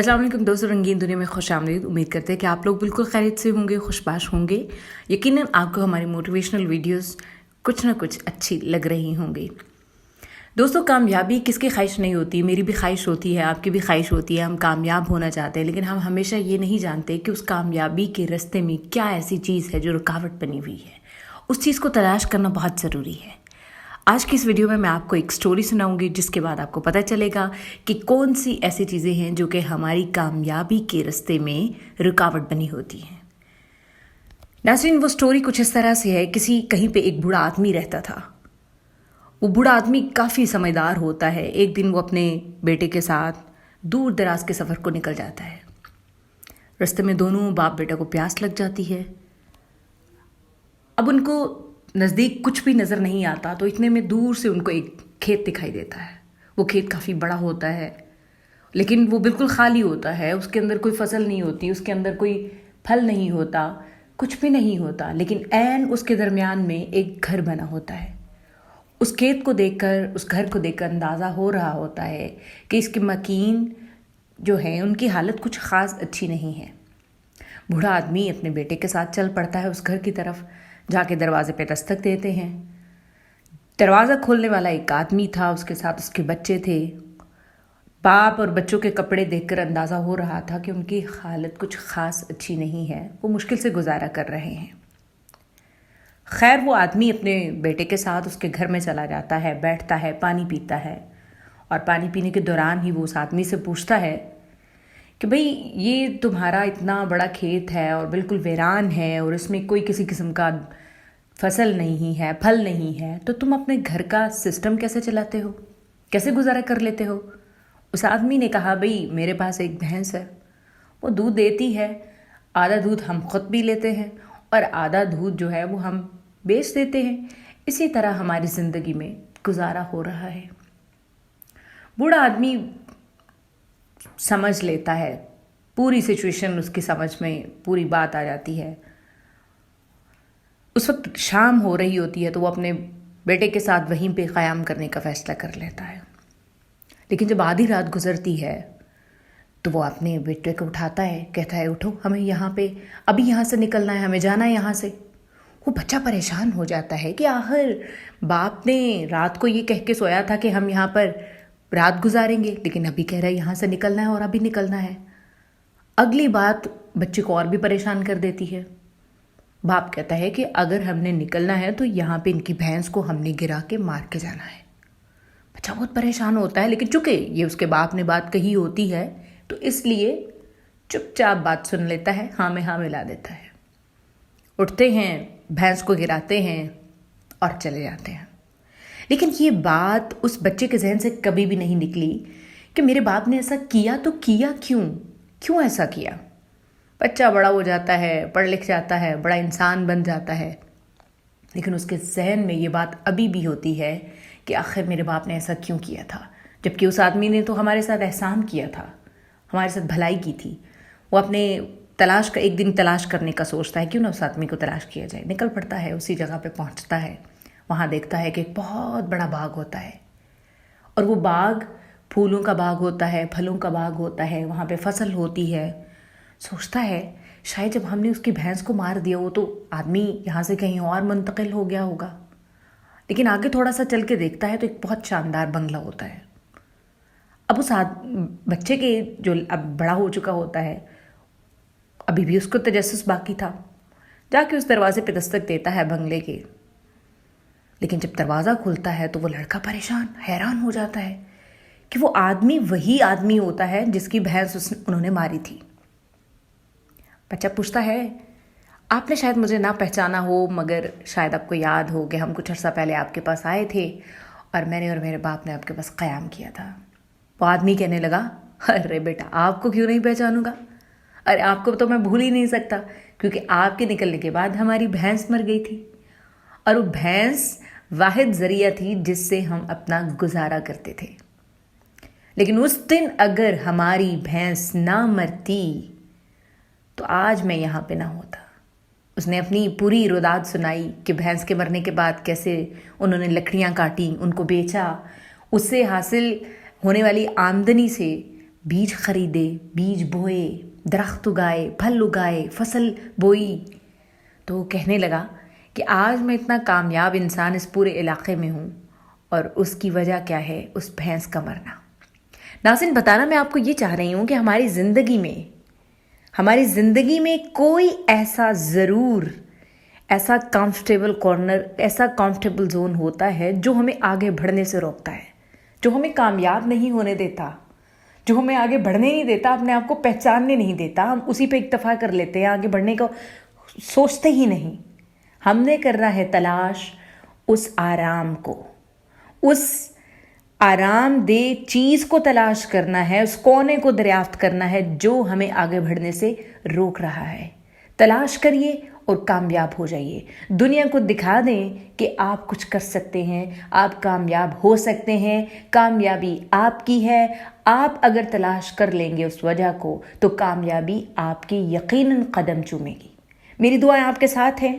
अस्सलाम वालेकुम दोस्तों, रंगीन दुनिया में खुश आमदीद। उम्मीद करते हैं कि आप लोग बिल्कुल खैरियत से होंगे, खुशबाश होंगे। यकीनन आपको हमारी मोटिवेशनल वीडियोस कुछ ना कुछ अच्छी लग रही होंगी। दोस्तों, कामयाबी किसकी ख्वाहिश नहीं होती। मेरी भी ख्वाहिश होती है, आपकी भी ख्वाहिश होती है। हम कामयाब होना चाहते हैं, लेकिन हम हमेशा ये नहीं जानते कि उस कामयाबी के रास्ते में क्या ऐसी चीज़ है जो रुकावट बनी हुई है। उस चीज़ को तलाश करना बहुत ज़रूरी है। आज की इस वीडियो में मैं आपको एक स्टोरी सुनाऊंगी, जिसके बाद आपको पता चलेगा कि कौन सी ऐसी चीज़ें हैं जो कि हमारी कामयाबी के रास्ते में रुकावट बनी होती हैं। नाज़रीन, वो स्टोरी कुछ इस तरह से है। कहीं पे एक बूढ़ा आदमी रहता था। वो बूढ़ा आदमी काफ़ी समझदार होता है। एक दिन वो अपने बेटे के साथ दूर दराज के सफ़र को निकल जाता है। रास्ते में दोनों बाप बेटा को प्यास लग जाती है। अब उनको नज़दीक कुछ भी नज़र नहीं आता, तो इतने में दूर से उनको एक खेत दिखाई देता है। वो खेत काफ़ी बड़ा होता है, लेकिन वो बिल्कुल खाली होता है। उसके अंदर कोई फसल नहीं होती, उसके अंदर कोई फल नहीं होता, कुछ भी नहीं होता। लेकिन ऐन उसके दरमियान में एक घर बना होता है। उस खेत को देखकर, उस घर को देखकर अंदाज़ा हो रहा होता है कि इसके मकीन जो हैं उनकी हालत कुछ ख़ास अच्छी नहीं है। बूढ़ा आदमी अपने बेटे के साथ चल पड़ता है उस घर की तरफ। जाके दरवाजे पे दस्तक देते हैं। दरवाज़ा खोलने वाला एक आदमी था, उसके साथ उसके बच्चे थे। बाप और बच्चों के कपड़े देखकर अंदाज़ा हो रहा था कि उनकी हालत कुछ ख़ास अच्छी नहीं है। वो मुश्किल से गुजारा कर रहे हैं। खैर, वो आदमी अपने बेटे के साथ उसके घर में चला जाता है, बैठता है, पानी पीता है। और पानी पीने के दौरान ही वो उस आदमी से पूछता है कि भाई, ये तुम्हारा इतना बड़ा खेत है और बिल्कुल वीरान है और इसमें कोई किसी किस्म का फसल नहीं है, फल नहीं है, तो तुम अपने घर का सिस्टम कैसे चलाते हो, कैसे गुजारा कर लेते हो? उस आदमी ने कहा, भाई मेरे पास एक भैंस है, वो दूध देती है। आधा दूध हम खुद पी लेते हैं और आधा दूध जो है वो हम बेच देते हैं। इसी तरह हमारी ज़िंदगी में गुजारा हो रहा है। बूढ़ा आदमी समझ लेता है, पूरी सिचुएशन उसकी समझ में पूरी बात आ जाती है। उस वक्त शाम हो रही होती है, तो वो अपने बेटे के साथ वहीं पे क़याम करने का फ़ैसला कर लेता है। लेकिन जब आधी रात गुजरती है तो वो अपने बेटे को उठाता है, कहता है, उठो, हमें यहाँ पे अभी यहाँ से निकलना है, हमें जाना है यहाँ से। वो बच्चा परेशान हो जाता है कि आखिर बाप ने रात को ये कह के सोया था कि हम यहाँ पर रात गुजारेंगे, लेकिन अभी कह रहा है यहाँ से निकलना है और अभी निकलना है। अगली बात बच्चे को और भी परेशान कर देती है। बाप कहता है कि अगर हमने निकलना है तो यहाँ पे इनकी भैंस को हमने गिरा के मार के जाना है। बच्चा बहुत परेशान होता है, लेकिन चूंकि ये उसके बाप ने बात कही होती है तो इसलिए चुपचाप बात सुन लेता है, हाँ में हाँ मिला देता है। उठते हैं, भैंस को गिराते हैं और चले जाते हैं। लेकिन ये बात उस बच्चे के जहन से कभी भी नहीं निकली कि मेरे बाप ने ऐसा किया तो किया क्यों ऐसा किया। बच्चा बड़ा हो जाता है, पढ़ लिख जाता है, बड़ा इंसान बन जाता है, लेकिन उसके जहन में ये बात अभी भी होती है कि आखिर मेरे बाप ने ऐसा क्यों किया था, जबकि उस आदमी ने तो हमारे साथ एहसान किया था, हमारे साथ भलाई की थी। वो अपने एक दिन तलाश करने का सोचता है, क्यों ना उस आदमी को तलाश किया जाए। निकल पड़ता है, उसी जगह पे पहुंचता है। वहाँ देखता है कि एक बहुत बड़ा बाग होता है और वो बाग फूलों का बाग होता है, फलों का बाग होता है, वहाँ पे फसल होती है। सोचता है शायद जब हमने उसकी भैंस को मार दिया, वो तो आदमी यहाँ से कहीं और मुंतकिल हो गया होगा। लेकिन आगे थोड़ा सा चल के देखता है तो एक बहुत शानदार बंगला होता है। अब उस बच्चे के जो अब बड़ा हो चुका होता है, अभी भी उसको तजस्सुस बाकी था। जाके उस दरवाजे पे दस्तक देता है बंगले के। लेकिन जब दरवाज़ा खुलता है तो वो लड़का परेशान, हैरान हो जाता है कि वो आदमी वही आदमी होता है जिसकी भैंस उन्होंने मारी थी। बच्चा पूछता है, आपने शायद मुझे ना पहचाना हो, मगर शायद आपको याद हो कि हम कुछ अर्सा पहले आपके पास आए थे और मैंने और मेरे बाप ने आपके पास क़याम किया था। वो आदमी कहने लगा, अरे बेटा, आपको क्यों नहीं पहचानूंगा? अरे आपको तो मैं भूल ही नहीं सकता, क्योंकि आपके निकलने के बाद हमारी भैंस मर गई थी और वो भैंस वाहिद ज़रिया थी जिससे हम अपना गुजारा करते थे। लेकिन उस दिन अगर हमारी भैंस ना मरती तो आज मैं यहाँ पे ना होता। उसने अपनी पूरी रुदात सुनाई कि भैंस के मरने के बाद कैसे उन्होंने लकड़ियाँ काटी, उनको बेचा, उससे हासिल होने वाली आमदनी से بیج خریدے، بیج بوئے، درخت اگائے، پھل اگائے، فصل بوئی، تو وہ کہنے لگا کہ آج میں اتنا کامیاب انسان اس پورے علاقے میں ہوں، اور اس کی وجہ کیا ہے؟ اس بھینس کا مرنا۔ ناظرین، بتانا میں آپ کو یہ چاہ رہی ہوں کہ ہماری زندگی میں کوئی ایسا ضرور ایسا کمفرٹیبل کارنر، ایسا کمفرٹیبل زون ہوتا ہے جو ہمیں آگے بڑھنے سے روکتا ہے، جو ہمیں کامیاب نہیں ہونے دیتا، جو ہمیں آگے بڑھنے نہیں دیتا، اپنے آپ کو پہچاننے نہیں دیتا۔ ہم اسی پہ اکتفا کر لیتے ہیں، آگے بڑھنے کو سوچتے ہی نہیں۔ ہم نے کرنا ہے تلاش اس آرام کو، اس آرام دہ چیز کو تلاش کرنا ہے، اس کونے کو دریافت کرنا ہے جو ہمیں آگے بڑھنے سے روک رہا ہے۔ تلاش کریے اور کامیاب ہو جائیے۔ دنیا کو دکھا دیں کہ آپ کچھ کر سکتے ہیں، آپ کامیاب ہو سکتے ہیں، کامیابی آپ کی ہے۔ آپ اگر تلاش کر لیں گے اس وجہ کو تو کامیابی آپ کی یقیناً قدم چومے گی۔ میری دعائیں آپ کے ساتھ ہیں،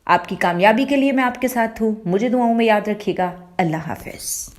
آپ کی کامیابی کے لیے میں آپ کے ساتھ ہوں۔ مجھے دعاؤں میں یاد رکھیے گا۔ اللہ حافظ۔